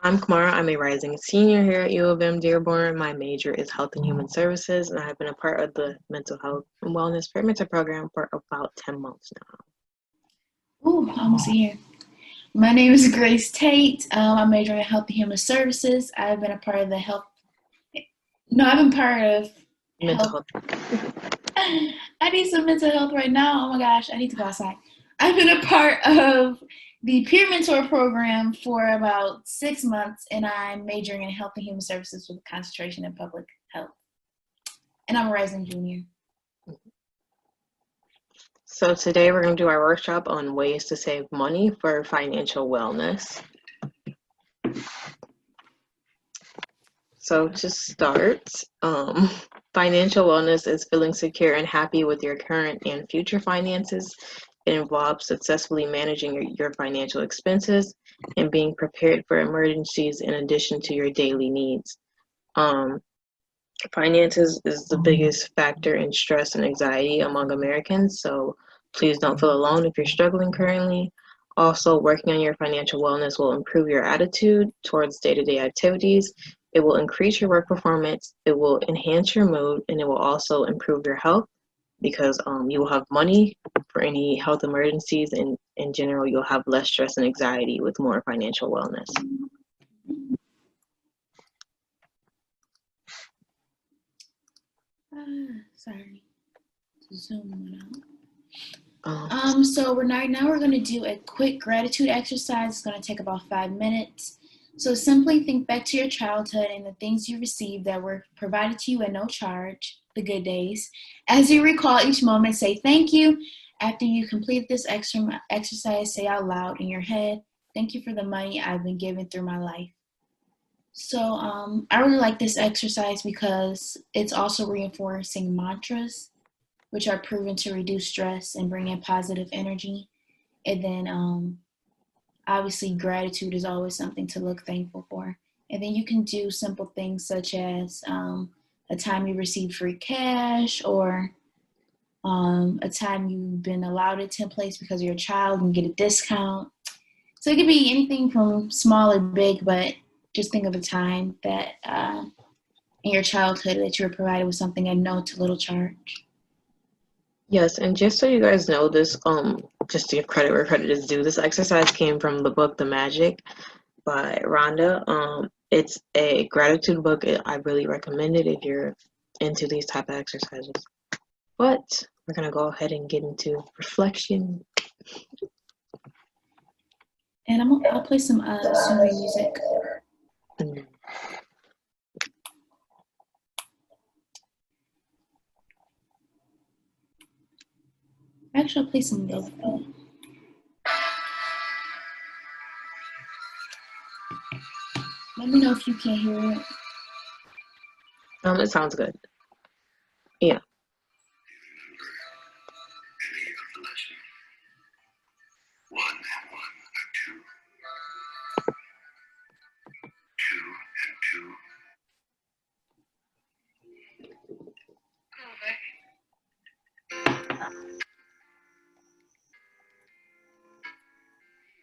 I'm Kamara. I'm a rising senior here at UM-Dearborn. My major is Health and Human Services, and I've been a part of the Mental Health and Wellness Mentor Program for about 10 months now. Ooh, almost a year. My name is Grace Tate. I'm majoring in Health and Human Services. I've been a part of the health. No, I've been part of Mental health. health. I need some mental health right now. Oh my gosh, I need to go outside. I've been a part of the peer mentor program for about 6 months, and I'm majoring in Health and Human Services with a concentration in public health. And I'm a rising junior. So today we're going to do our workshop on ways to save money for financial wellness. So to start, financial wellness is feeling secure and happy with your current and future finances. It involves successfully managing your financial expenses and being prepared for emergencies in addition to your daily needs. Finances is the biggest factor in stress and anxiety among Americans, so please don't feel alone if you're struggling currently. Also, working on your financial wellness will improve your attitude towards day-to-day activities. It will increase your work performance, it will enhance your mood, and it will also improve your health because you will have money for any health emergencies, and in general, you'll have less stress and anxiety with more financial wellness. Sorry. Zoom went out. So now we're going to do a quick gratitude exercise. It's going to take about 5 minutes. So simply think back to your childhood and the things you received that were provided to you at no charge, the good days. As you recall each moment, say thank you. After you complete this exercise, say out loud in your head, thank you for the money I've been given through my life. So I really like this exercise because it's also reinforcing mantras, which are proven to reduce stress and bring in positive energy. And then obviously gratitude is always something to look thankful for. And then you can do simple things such as a time you received free cash, or a time you've been allowed into a place because you're a child and get a discount. So it could be anything from small or big, but just think of a time that in your childhood that you were provided with something at no to little charge. Yes, and just so you guys know this, just to give credit where credit is due, this exercise came from the book The Magic by Rhonda. It's a gratitude book. I really recommend it if you're into these type of exercises. But we're gonna go ahead and get into reflection. And I'll play some soothing music. Actually, I'll play some lo-fi. Let me know if you can't hear it. It sounds good. Yeah. One and one are two. Two and two.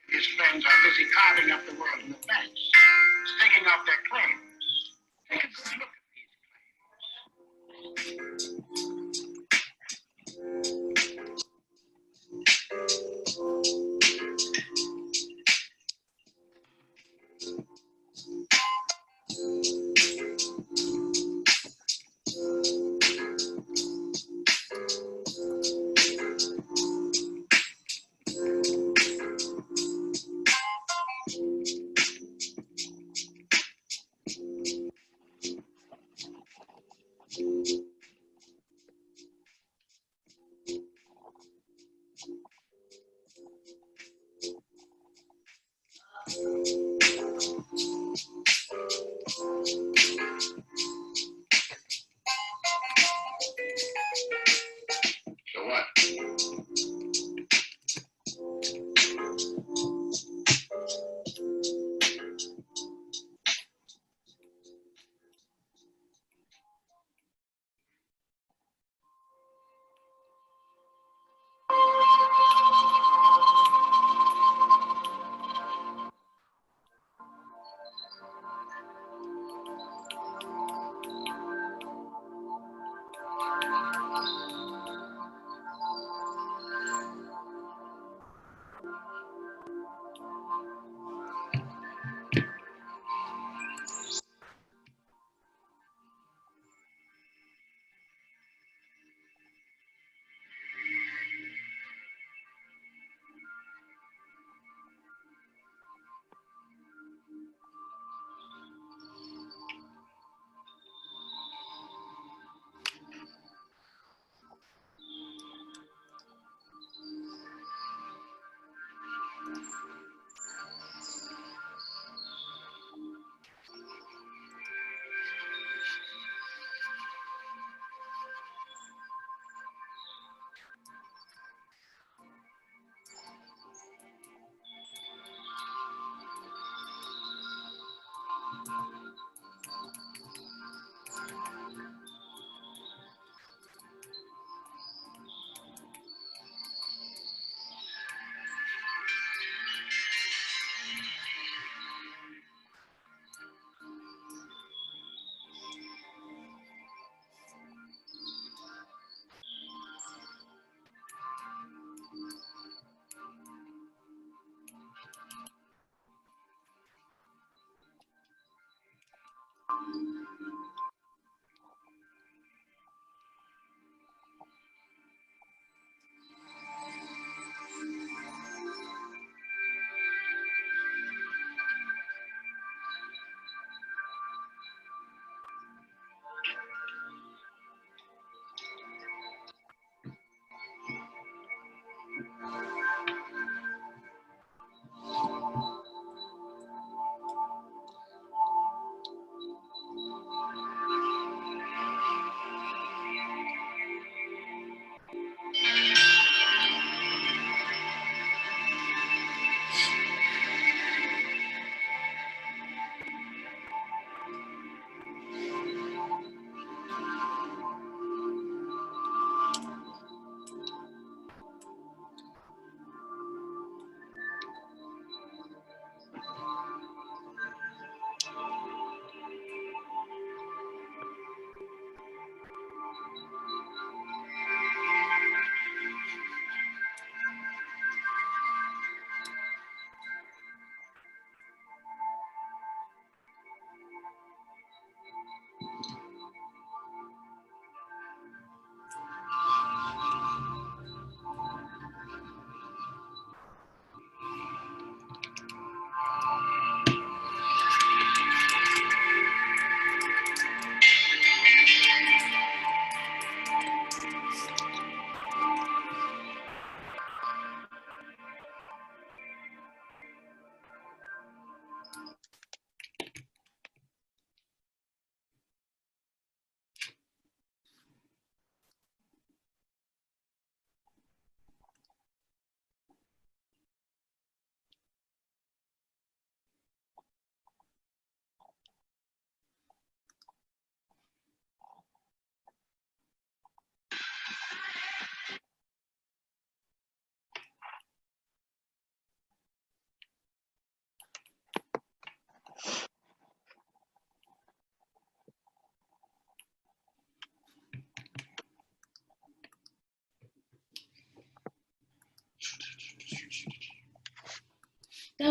His friends are busy carving up the world in the banks, staking out their claims. Take a good look at So what?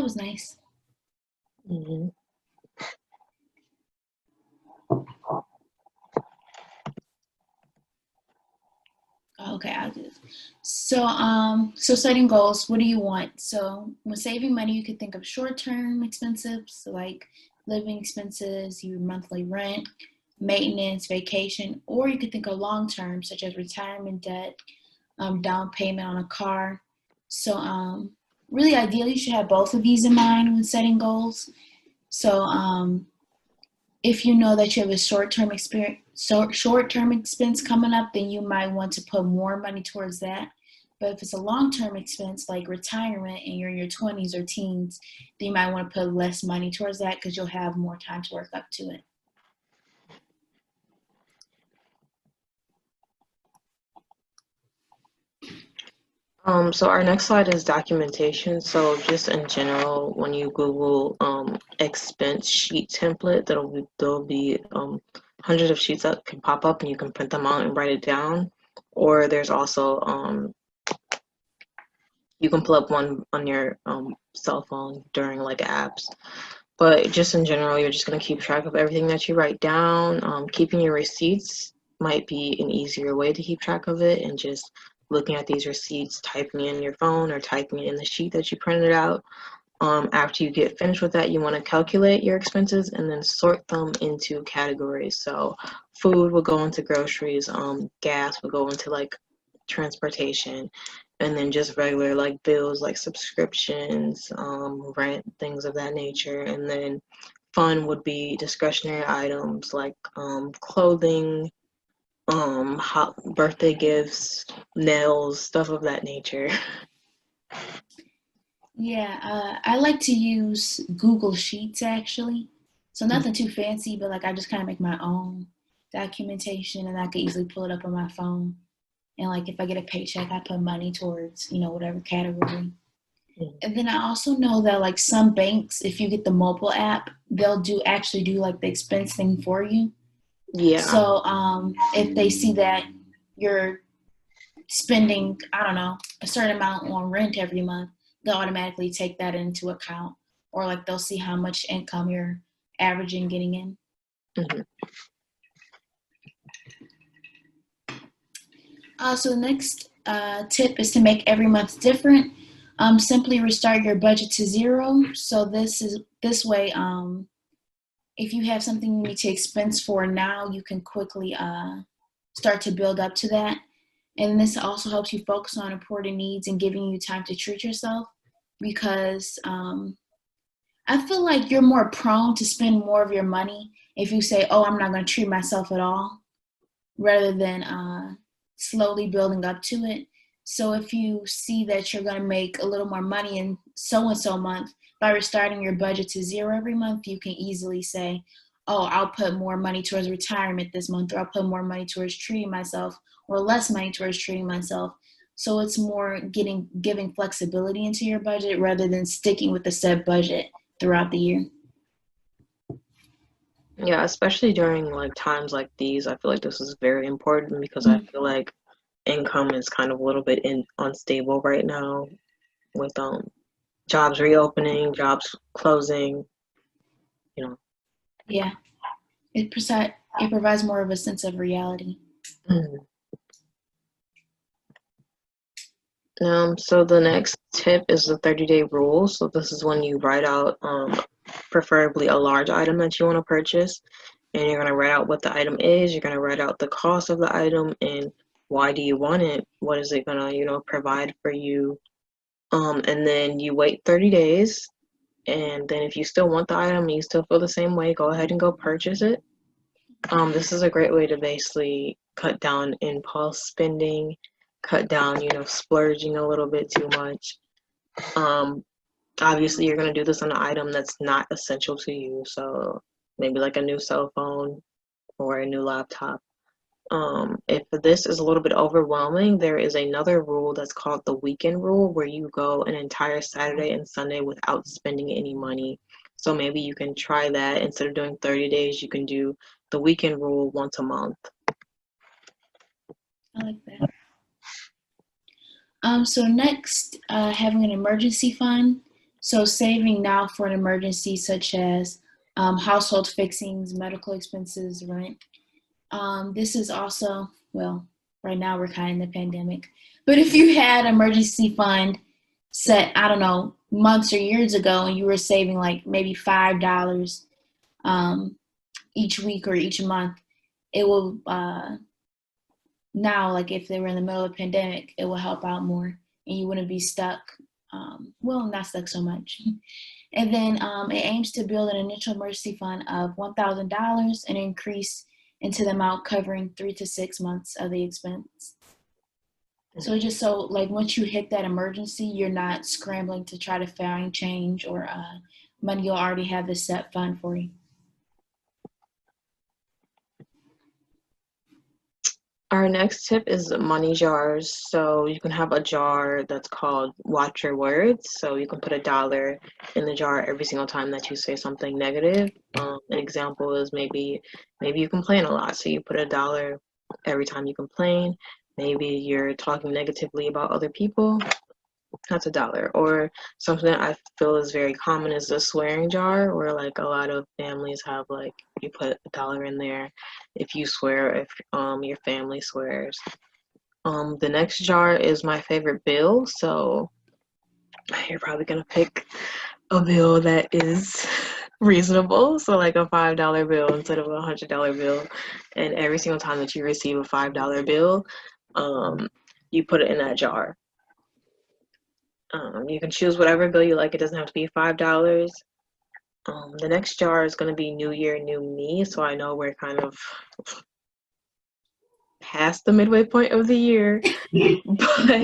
That was nice. Mm-hmm. Okay, I'll do this. So setting goals, what do you want? So when saving money, you could think of short-term expenses like living expenses, your monthly rent, maintenance, vacation, or you could think of long-term, such as retirement debt, down payment on a car. So really ideally, you should have both of these in mind when setting goals. So if you know that you have a short-term expense coming up, then you might want to put more money towards that. But if it's a long-term expense like retirement and you're in your 20s or teens, then you might want to put less money towards that because you'll have more time to work up to it. So our next slide is documentation. So just in general, when you Google expense sheet template, there'll be hundreds of sheets that can pop up and you can print them out and write it down. Or there's also you can pull up one on your cell phone during like apps. But just in general, you're just gonna keep track of everything that you write down. Keeping your receipts might be an easier way to keep track of it, and just looking at these receipts, typing in your phone or typing it in the sheet that you printed out. After you get finished with that, you want to calculate your expenses and then sort them into categories. So food will go into groceries, gas will go into like transportation, and then just regular like bills like subscriptions, rent, things of that nature. And then fun would be discretionary items like clothing, birthday gifts, nails, stuff of that nature. Yeah, I like to use Google Sheets actually. So nothing too fancy, but like I just kind of make my own documentation and I could easily pull it up on my phone. And like if I get a paycheck, I put money towards, whatever category. And then I also know that like some banks, if you get the mobile app, they'll actually do like the expense thing for you. Yeah. So if they see that you're spending, I don't know, a certain amount on rent every month, they'll automatically take that into account. Or like they'll see how much income you're averaging getting in. Mm-hmm. So the next tip is to make every month different. Simply restart your budget to zero. So this way, if you have something you need to expense for now, you can quickly start to build up to that. And this also helps you focus on important needs and giving you time to treat yourself, because I feel like you're more prone to spend more of your money if you say, oh, I'm not going to treat myself at all, rather than slowly building up to it. So if you see that you're going to make a little more money in so-and-so month, by restarting your budget to zero every month, you can easily say, oh, I'll put more money towards retirement this month, or I'll put more money towards treating myself, or less money towards treating myself. So it's more giving flexibility into your budget rather than sticking with the set budget throughout the year. Yeah, especially during like times like these, I feel like this is very important because I feel like income is kind of a little bit unstable right now with jobs reopening, jobs closing, Yeah, it provides more of a sense of reality. So the next tip is the 30-day rule. So this is when you write out preferably a large item that you want to purchase, and you're going to write out what the item is, you're going to write out the cost of the item and why do you want it, what is it going to provide for you, and then you wait 30 days, and then if you still want the item and you still feel the same way, go ahead and go purchase it. This is a great way to basically cut down impulse spending, cut down splurging a little bit too much. Obviously you're going to do this on an item that's not essential to you, so maybe like a new cell phone or a new laptop. If this is a little bit overwhelming, there is another rule that's called the weekend rule, where you go an entire Saturday and Sunday without spending any money. So maybe you can try that. Instead of doing 30 days, you can do the weekend rule once a month. I like that. So next, having an emergency fund. So saving now for an emergency such as household fixings, medical expenses, rent. This is also, well, right now we're kind of in the pandemic, but if you had an emergency fund set, I don't know, months or years ago, and you were saving like maybe $5 each week or each month, it will now, like if they were in the middle of a pandemic, it will help out more and you wouldn't be stuck. Well, not stuck so much. And then it aims to build an initial emergency fund of $1,000 and increase into the amount covering 3 to 6 months of the expense. So just so like once you hit that emergency, you're not scrambling to try to find change or money. You'll already have the set fund for you. Our next tip is money jars. So you can have a jar that's called Watch Your Words. So you can put $1 in the jar every single time that you say something negative. An example is maybe you complain a lot, so you put $1 every time you complain. Maybe you're talking negatively about other people. That's $1. Or something that I feel is very common is the swearing jar, where like a lot of families have like you put $1 in there if you swear, if your family swears. The next jar is my favorite bill. So you're probably gonna pick a bill that is reasonable. So like a $5 bill instead of a $100 bill. And every single time that you receive a $5 bill, you put it in that jar. You can choose whatever bill you like. It doesn't have to be $5. The next jar is going to be New Year, New Me. So I know we're kind of past the midway point of the year, but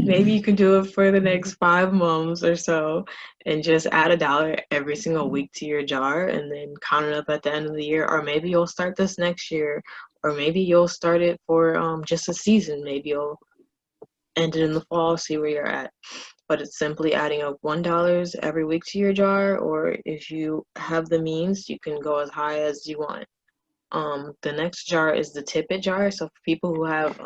maybe you can do it for the next 5 months or so and just add $1 every single week to your jar and then count it up at the end of the year. Or maybe you'll start this next year, or maybe you'll start it for just a season. Maybe you'll end it in the fall, see where you're at. But it's simply adding up $1 every week to your jar, or if you have the means, you can go as high as you want. The next jar is the tip it jar. So for people who have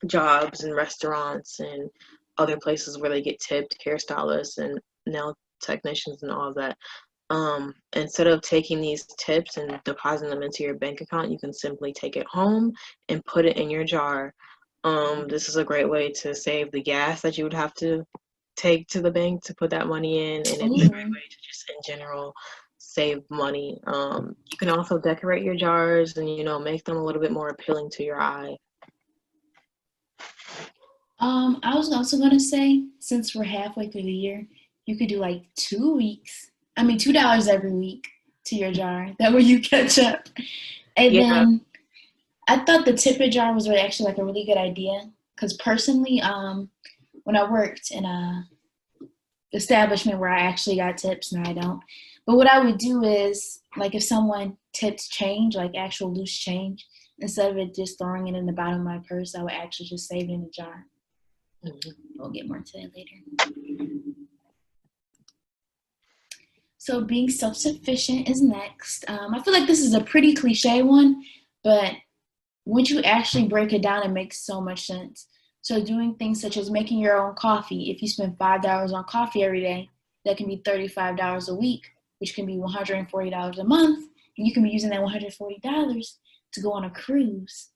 jobs in restaurants and other places where they get tipped, hairstylists and nail technicians and all of that, instead of taking these tips and depositing them into your bank account, you can simply take it home and put it in your jar. This is a great way to save the gas that you would have to take to the bank to put that money in, and it's a great way to just in general save money. You can also decorate your jars and make them a little bit more appealing to your eye. I was also gonna say, since we're halfway through the year, you could do like $2 every week to your jar. That way you catch up. And then I thought the tip it jar was actually like a really good idea because personally, when I worked in a establishment where I actually got tips, now I don't. But what I would do is, like if someone tips change, like actual loose change, instead of it just throwing it in the bottom of my purse, I would actually just save it in a jar. We'll get more to that later. So being self-sufficient is next. I feel like this is a pretty cliche one, but once you actually break it down, it makes so much sense. So doing things such as making your own coffee. If you spend $5 on coffee every day, that can be $35 a week, which can be $140 a month. And you can be using that $140 to go on a cruise.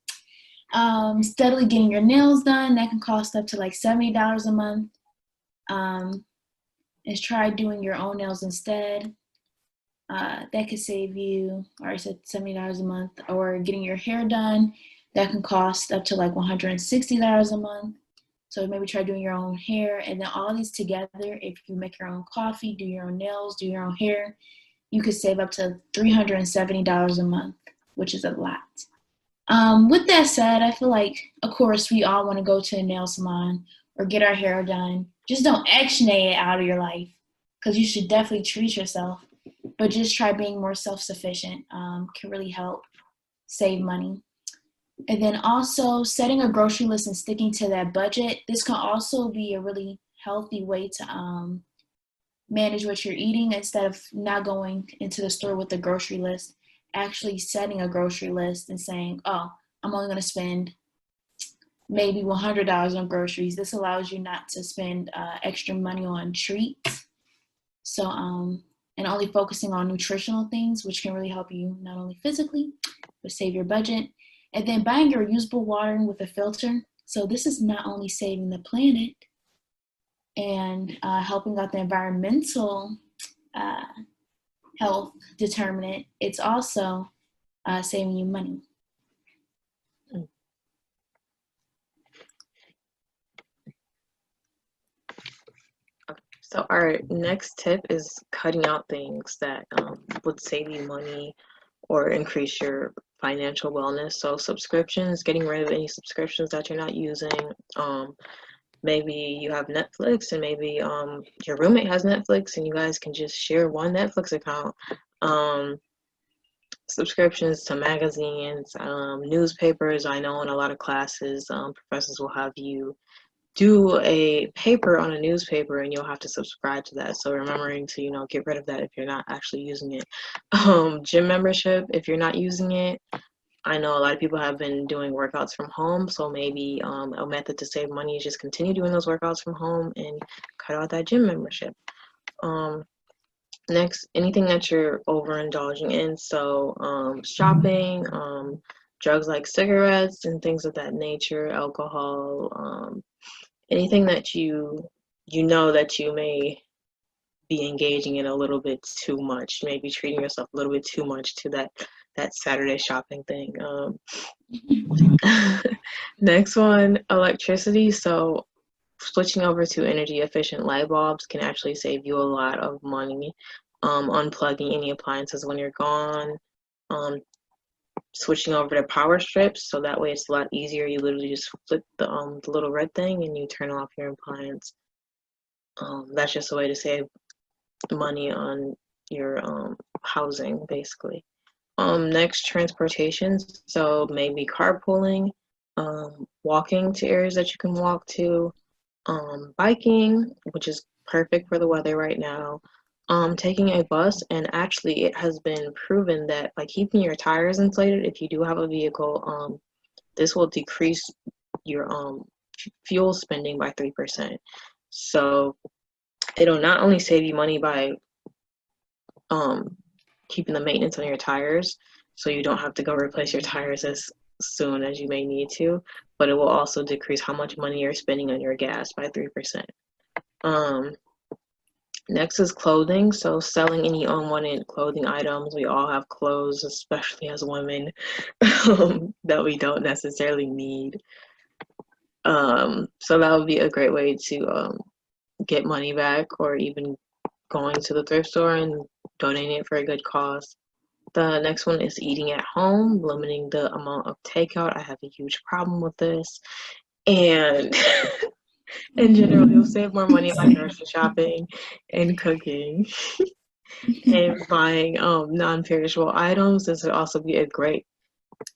Steadily getting your nails done, that can cost up to like $70 a month. Is try doing your own nails instead. That could save you, I said $70 a month. Or getting your hair done, that can cost up to like $160 a month. So maybe try doing your own hair. And then all these together, if you make your own coffee, do your own nails, do your own hair, you could save up to $370 a month, which is a lot. With that said, I feel like, of course, we all want to go to a nail salon or get our hair done. Just don't actionate it out of your life because you should definitely treat yourself. But just try being more self-sufficient can really help save money. And then also setting a grocery list and sticking to that budget. This can also be a really healthy way to manage what you're eating instead of not going into the store with a grocery list. Actually setting a grocery list and saying, oh, I'm only going to spend maybe $100 on groceries. This allows you not to spend extra money on treats So, and only focusing on nutritional things, which can really help you not only physically, but save your budget. And then buying your reusable water with a filter. So this is not only saving the planet and helping out the environmental health determinant, it's also saving you money. So our next tip is cutting out things that would save you money or increase your financial wellness. So subscriptions, getting rid of any subscriptions that you're not using. Maybe you have Netflix and maybe your roommate has Netflix and you guys can just share one Netflix account. Subscriptions to magazines, newspapers. I know in a lot of classes, professors will have you do a paper on a newspaper and you'll have to subscribe to that. So remembering to, get rid of that if you're not actually using it. Gym membership, if you're not using it. I know a lot of people have been doing workouts from home, so maybe a method to save money is just continue doing those workouts from home and cut out that gym membership. Next, anything that you're overindulging in, so shopping, drugs like cigarettes and things of that nature, alcohol, anything that you know that you may be engaging in a little bit too much, maybe treating yourself a little bit too much to that Saturday shopping thing. Next one, electricity. So switching over to energy efficient light bulbs can actually save you a lot of money. Unplugging any appliances when you're gone. Switching over to power strips, so that way it's a lot easier. You literally just flip the little red thing and you turn off your appliance. That's just a way to save money on your housing, basically. Next, transportation. So maybe carpooling, walking to areas that you can walk to, biking, which is perfect for the weather right now. Taking a bus, and actually it has been proven that by keeping your tires inflated, if you do have a vehicle, this will decrease your fuel spending by 3%. So it'll not only save you money by keeping the maintenance on your tires, so you don't have to go replace your tires as soon as you may need to, but it will also decrease how much money you're spending on your gas by 3%. Next is clothing. So selling any unwanted clothing items. We all have clothes, especially as women, that we don't necessarily need. So that would be a great way to get money back, or even going to the thrift store and donating it for a good cause. The next one is eating at home, limiting the amount of takeout. I have a huge problem with this. And in general, you'll save more money by grocery shopping and cooking and buying non-perishable items. This would also be a great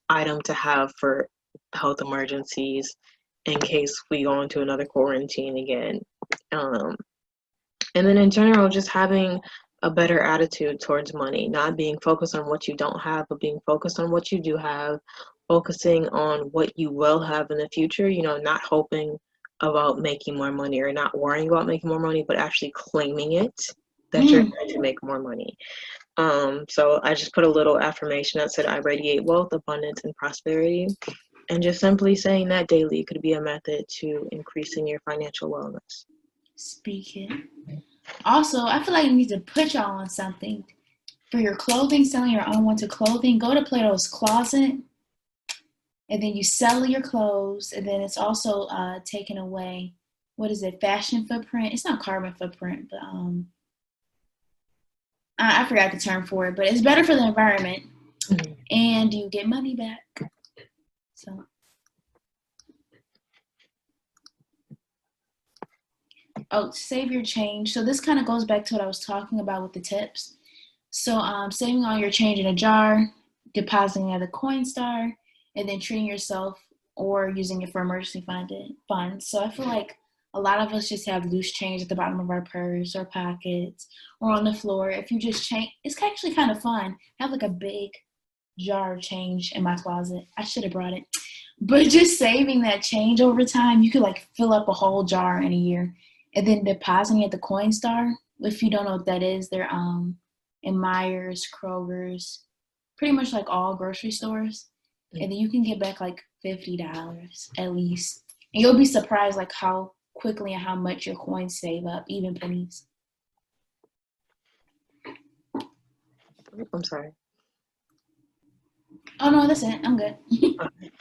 item to have for health emergencies in case we go into another quarantine again. And then in general, just having a better attitude towards money, not being focused on what you don't have, but being focused on what you do have, focusing on what you will have in the future, not hoping about making more money or not worrying about making more money, but actually claiming it that you're going to make more money. So I just put a little affirmation that said, I radiate wealth, abundance, and prosperity. And just simply saying that daily could be a method to increasing your financial wellness. Speaking. Also, I feel like you need to put y'all on something. For your clothing, selling your unwanted clothing, go to Plato's Closet, and then you sell your clothes, and then it's also taking away, fashion footprint? It's not carbon footprint, but I forgot the term for it, but it's better for the environment, and you get money back. So. Oh, save your change. So this kind of goes back to what I was talking about with the tips. So saving all your change in a jar, depositing at a Coinstar, and then treating yourself or using it for emergency funds. So I feel like a lot of us just have loose change at the bottom of our purse or pockets or on the floor. If you just change, it's actually kind of fun. I have like a big jar of change in my closet. I should have brought it. But just saving that change over time, you could like fill up a whole jar in a year. And then depositing at the Coinstar, If you don't know what that is, they're in Myers, Kroger's, pretty much like all grocery stores. And then you can get back like $50 at least. And you'll be surprised like how quickly and how much your coins save up, even pennies. I'm sorry. Oh no, that's it. I'm good. Okay.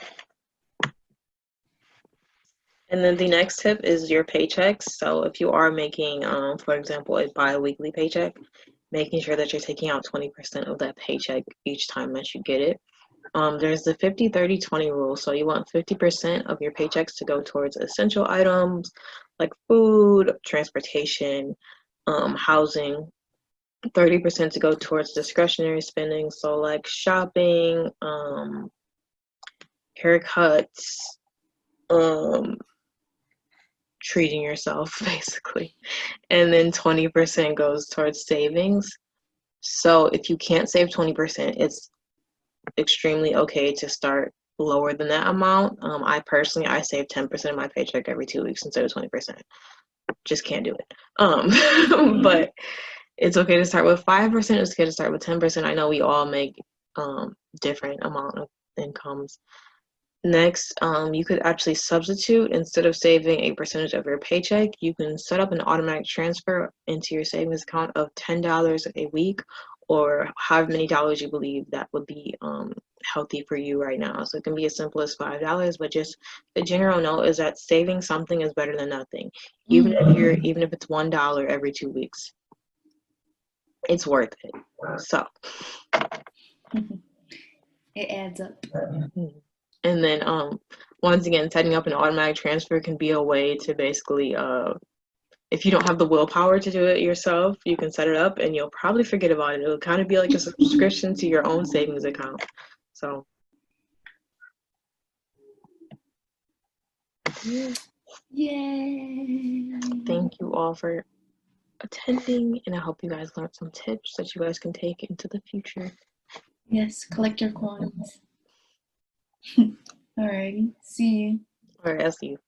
And then the next tip is your paychecks. So if you are making, for example, a bi-weekly paycheck, making sure that you're taking out 20% of that paycheck each time that you get it. There's the 50-30-20 rule. So you want 50% of your paychecks to go towards essential items like food, transportation, housing, 30% to go towards discretionary spending. So like shopping, haircuts, treating yourself basically. And then 20% goes towards savings. So if you can't save 20%, it's extremely okay to start lower than that amount. I save 10% of my paycheck every 2 weeks instead of 20%. Just can't do it. But it's okay to start with 5%. It's okay to start with 10%. I know we all make different amount of incomes. Next, you could actually substitute. Instead of saving a percentage of your paycheck, you can set up an automatic transfer into your savings account of $10 a week, or however many dollars you believe that would be healthy for you right now. So it can be as simple as $5, but just the general note is that saving something is better than nothing. Even if it's $1 every 2 weeks, it's worth it. So it adds up. And then once again, setting up an automatic transfer can be a way to basically, if you don't have the willpower to do it yourself, you can set it up and you'll probably forget about it. It'll kind of be like a subscription to your own savings account. So yay! Thank you all for attending, and I hope you guys learned some tips that you guys can take into the future. Yes, collect your coins. Alrighty, see you. All right, I'll see you.